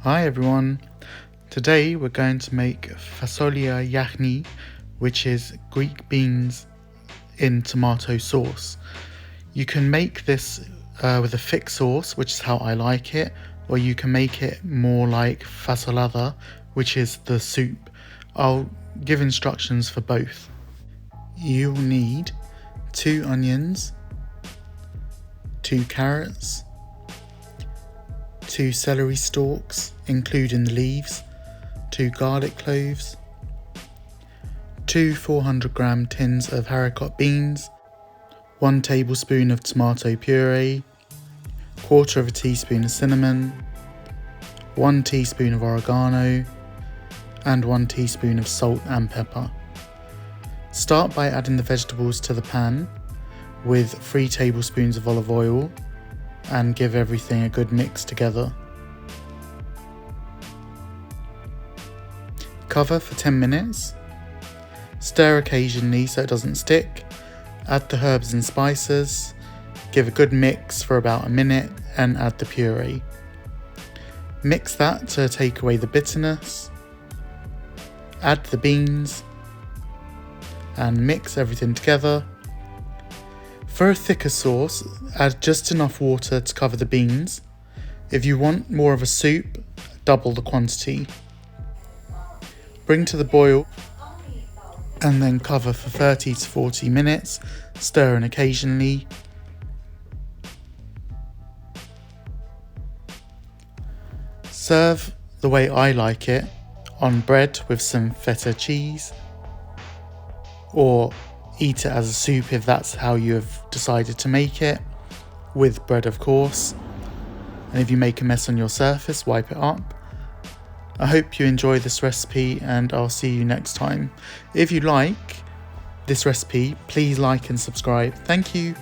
Hi everyone, today we're going to make fasolia yiahni, which is Greek beans in tomato sauce. You can make this with a thick sauce, which is how I like it, or you can make it more like fasolada, which is the soup. I'll give instructions for both. You'll need 2 onions, 2 carrots, 2 celery stalks, including the leaves, 2 garlic cloves, 2 400g tins of haricot beans, 1 tablespoon of tomato puree, 1/4 teaspoon of cinnamon, 1 teaspoon of oregano, and 1 teaspoon of salt and pepper. Start by adding the vegetables to the pan with 3 tablespoons of olive oil and give everything a good mix together. Cover for 10 minutes. Stir occasionally so it doesn't stick. Add the herbs and spices. Give a good mix for about a minute and add the puree. Mix that to take away the bitterness. Add the beans and mix everything together. For a thicker sauce, add just enough water to cover the beans. If you want more of a soup, double the quantity. Bring to the boil and then cover for 30 to 40 minutes, stirring occasionally. Serve the way I like it, on bread with some feta cheese, or eat it as a soup if that's how you have decided to make it, with bread of course. And if you make a mess on your surface, wipe it up. I hope you enjoy this recipe and I'll see you next time. If you like this recipe, please like and subscribe. Thank you.